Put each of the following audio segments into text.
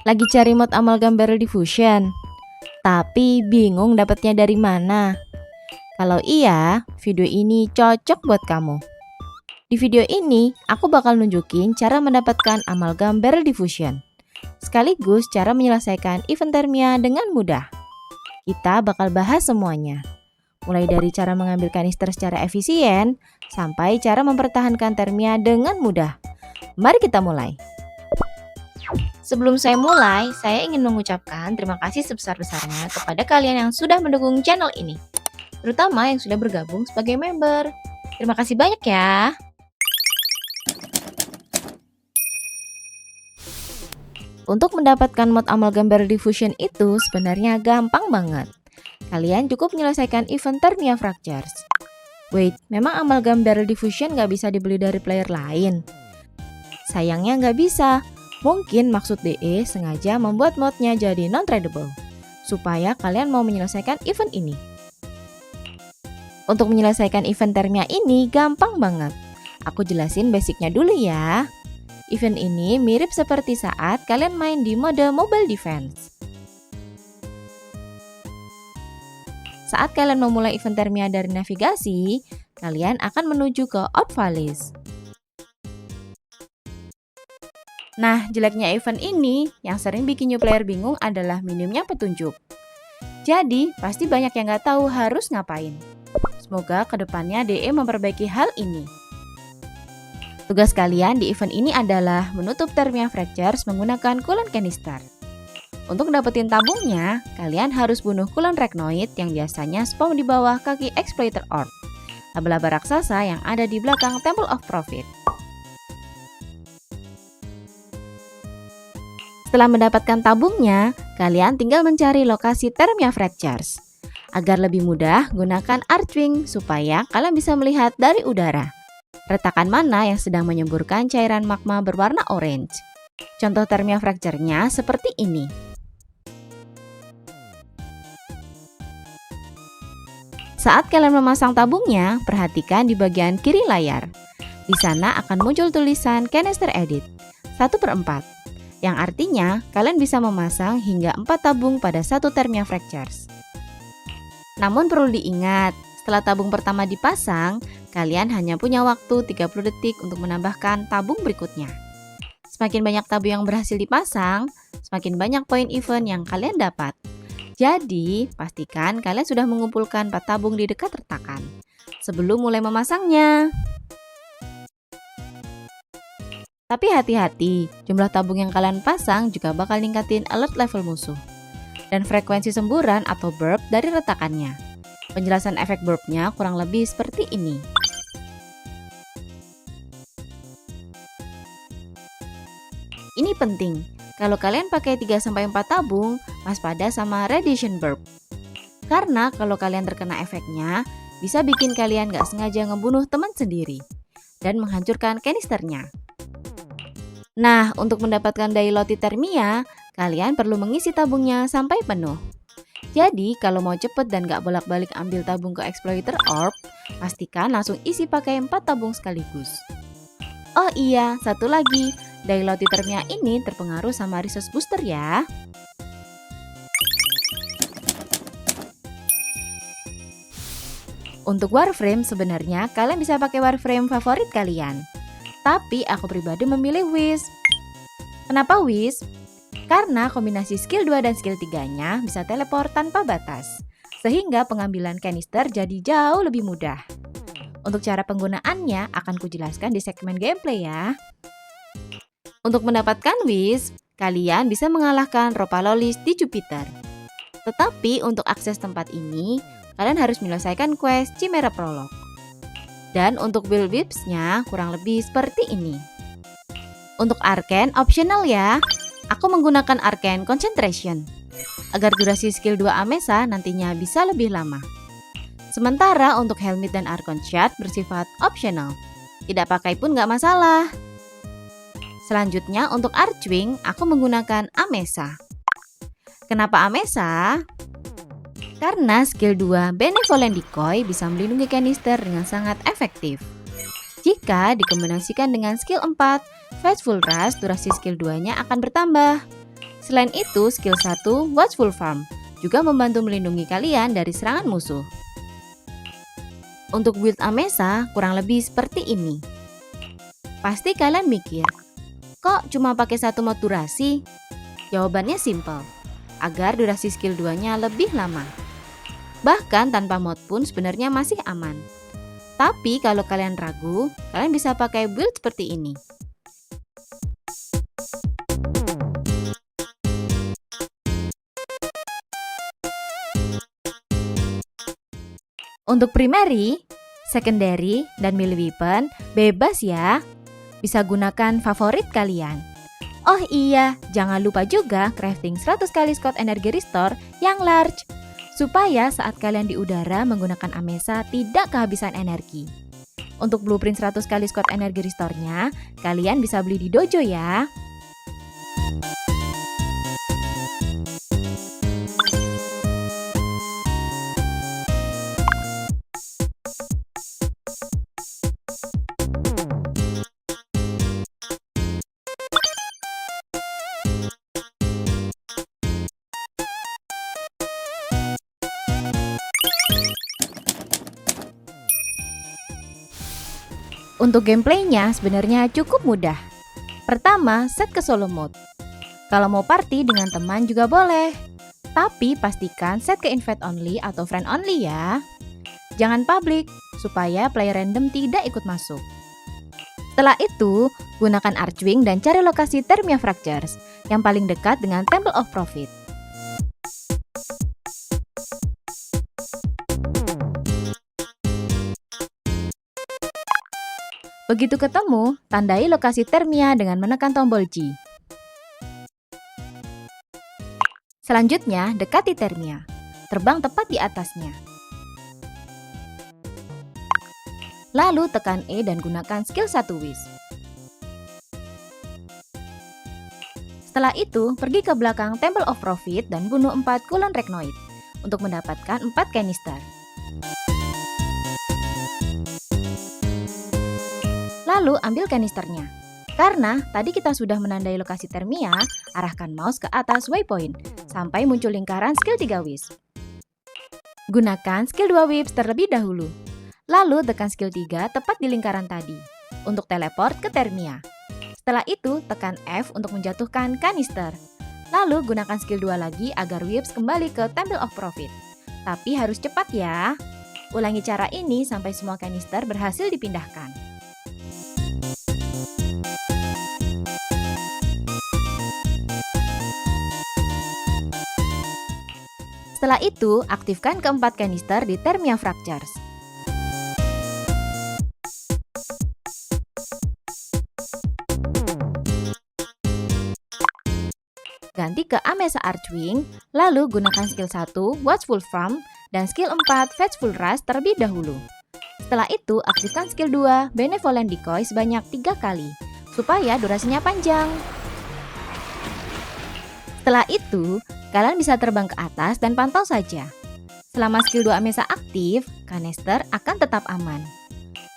Lagi cari mod Amalgam Barrel Diffusion, tapi bingung dapatnya dari mana? Kalau iya, video ini cocok buat kamu. Di video ini, aku bakal nunjukin cara mendapatkan Amalgam Barrel Diffusion, sekaligus cara menyelesaikan event Thermia dengan mudah. Kita bakal bahas semuanya, mulai dari cara mengambil kanister secara efisien, sampai cara mempertahankan Thermia dengan mudah. Mari kita mulai. Sebelum saya mulai, saya ingin mengucapkan terima kasih sebesar-besarnya kepada kalian yang sudah mendukung channel ini, terutama yang sudah bergabung sebagai member. Terima kasih banyak ya. Untuk mendapatkan mod Amalgam Barrel Diffusion itu sebenarnya gampang banget. Kalian cukup menyelesaikan event Thermia Fractures. Wait, memang Amalgam Barrel Diffusion nggak bisa dibeli dari player lain? Sayangnya nggak bisa. Mungkin maksud DE sengaja membuat modnya jadi non-tradable, supaya kalian mau menyelesaikan event ini. Untuk menyelesaikan event Thermia ini gampang banget. Aku jelasin basicnya dulu ya. Event ini mirip seperti saat kalian main di mode Mobile Defense. Saat kalian memulai event Thermia dari navigasi, kalian akan menuju ke Outvallis. Nah, jeleknya event ini yang sering bikin new player bingung adalah minimnya petunjuk. Jadi, pasti banyak yang nggak tahu harus ngapain. Semoga kedepannya DE memperbaiki hal ini. Tugas kalian di event ini adalah menutup Thermia Fractures menggunakan coolant canister. Untuk dapetin tabungnya, kalian harus bunuh coolant Rachnoid yang biasanya spawn di bawah kaki Exploiter Orb, laba-laba raksasa yang ada di belakang Temple of Profit. Setelah mendapatkan tabungnya, kalian tinggal mencari lokasi Thermia Fractures. Agar lebih mudah, gunakan Archwing supaya kalian bisa melihat dari udara retakan mana yang sedang menyemburkan cairan magma berwarna orange. Contoh Thermia Fracture-nya seperti ini. Saat kalian memasang tabungnya, perhatikan di bagian kiri layar. Di sana akan muncul tulisan Canister Edit 1/4. Yang artinya kalian bisa memasang hingga 4 tabung pada satu Thermia Fractures. Namun perlu diingat, setelah tabung pertama dipasang, kalian hanya punya waktu 30 detik untuk menambahkan tabung berikutnya. Semakin banyak tabung yang berhasil dipasang, semakin banyak poin event yang kalian dapat. Jadi, pastikan kalian sudah mengumpulkan 4 tabung di dekat retakan sebelum mulai memasangnya. Tapi hati-hati, jumlah tabung yang kalian pasang juga bakal ningkatin alert level musuh dan frekuensi semburan atau burp dari retakannya. Penjelasan efek burpnya kurang lebih seperti ini. Ini penting, kalau kalian pakai 3-4 tabung, waspada sama radiation burp. Karena kalau kalian terkena efeknya, bisa bikin kalian gak sengaja ngebunuh teman sendiri dan menghancurkan kanisternya. Nah, untuk mendapatkan Dailoti Thermia, kalian perlu mengisi tabungnya sampai penuh. Jadi, kalau mau cepet dan gak bolak-balik ambil tabung ke Exploiter Orb, pastikan langsung isi pakai 4 tabung sekaligus. Oh iya, satu lagi, Dailoti Thermia ini terpengaruh sama resource booster ya. Untuk Warframe sebenarnya kalian bisa pakai Warframe favorit kalian. Tapi aku pribadi memilih Wisp. Kenapa Wisp? Karena kombinasi skill 2 dan skill 3-nya bisa teleport tanpa batas, sehingga pengambilan kanister jadi jauh lebih mudah. Untuk cara penggunaannya akan kujelaskan di segmen gameplay ya. Untuk mendapatkan Wisp, kalian bisa mengalahkan Ropalolis di Jupiter. Tetapi untuk akses tempat ini, kalian harus menyelesaikan quest Chimera Prologue. Dan untuk build whips-nya kurang lebih seperti ini. Untuk Arcane optional ya. Aku menggunakan Arcane Concentration agar durasi skill 2 Amesa nantinya bisa lebih lama. Sementara untuk Helmet dan Archon Shard bersifat optional. Tidak pakai pun nggak masalah. Selanjutnya untuk Archwing aku menggunakan Amesa. Kenapa Amesa? Karena skill 2 Benevolent Decoy bisa melindungi kanister dengan sangat efektif. Jika dikombinasikan dengan skill 4 Faithful Rush, durasi skill 2-nya akan bertambah. Selain itu, skill 1 Watchful Farm juga membantu melindungi kalian dari serangan musuh. Untuk build Amesa kurang lebih seperti ini. Pasti kalian mikir, kok cuma pakai satu mod durasi? Jawabannya simple, agar durasi skill 2-nya lebih lama. Bahkan tanpa mod pun sebenarnya masih aman. Tapi kalau kalian ragu, kalian bisa pakai build seperti ini. Untuk primary, secondary, dan melee weapon bebas ya. Bisa gunakan favorit kalian. Oh iya, jangan lupa juga crafting 100 kali Scott Energy Restore yang large. Supaya saat kalian di udara menggunakan Amesa tidak kehabisan energi. Untuk blueprint 100 kali Scott Energy Restore-nya, kalian bisa beli di dojo ya. Untuk gameplaynya sebenarnya cukup mudah. Pertama, set ke solo mode. Kalau mau party dengan teman juga boleh. Tapi pastikan set ke invite only atau friend only ya. Jangan public, supaya player random tidak ikut masuk. Setelah itu, gunakan Archwing dan cari lokasi Thermia Fractures yang paling dekat dengan Temple of Profit. Begitu ketemu, tandai lokasi Thermia dengan menekan tombol G. Selanjutnya, dekati Thermia. Terbang tepat di atasnya. Lalu tekan E dan gunakan skill 1 Wish. Setelah itu, pergi ke belakang Temple of Profit dan bunuh 4 Kulon Reknoid untuk mendapatkan 4 kanister. Lalu ambil kanisternya. Karena tadi kita sudah menandai lokasi Thermia, arahkan mouse ke atas waypoint sampai muncul lingkaran skill 3 Wish. Gunakan skill 2 Whips terlebih dahulu. Lalu tekan skill 3 tepat di lingkaran tadi untuk teleport ke Thermia. Setelah itu tekan F untuk menjatuhkan kanister. Lalu gunakan skill 2 lagi agar Whips kembali ke Temple of Profit. Tapi harus cepat ya. Ulangi cara ini sampai semua kanister berhasil dipindahkan. Setelah itu, aktifkan keempat kanister di Thermia Fractures. Ganti ke Amesa Archwing, lalu gunakan skill 1 Watchful Farm dan skill 4 Fetchful Rush terlebih dahulu. Setelah itu, aktifkan skill 2 Benevolent Decoy sebanyak 3 kali, supaya durasinya panjang. Setelah itu, kalian bisa terbang ke atas dan pantau saja. Selama skill 2 Amesa aktif, kanister akan tetap aman.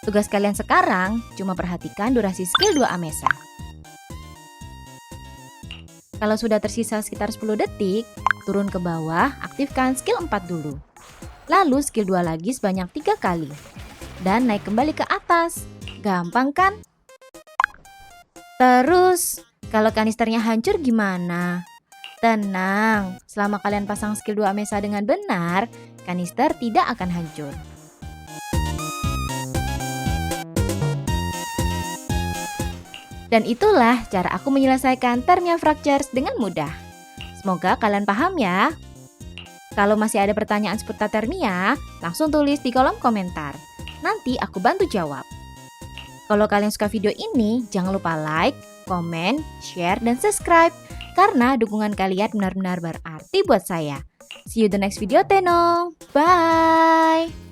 Tugas kalian sekarang cuma perhatikan durasi skill 2 Amesa. Kalau sudah tersisa sekitar 10 detik, turun ke bawah, aktifkan skill 4 dulu. Lalu skill 2 lagi sebanyak 3 kali. Dan naik kembali ke atas. Gampang kan? Terus, kalau kanisternya hancur gimana? Tenang, selama kalian pasang skill 2 Amesa dengan benar, kanister tidak akan hancur. Dan itulah cara aku menyelesaikan Thermia Fractures dengan mudah. Semoga kalian paham ya. Kalau masih ada pertanyaan seputar Thermia, langsung tulis di kolom komentar. Nanti aku bantu jawab. Kalau kalian suka video ini, jangan lupa like, komen, share, dan subscribe. Karena dukungan kalian benar-benar berarti buat saya. See you the next video, Tenong. Bye!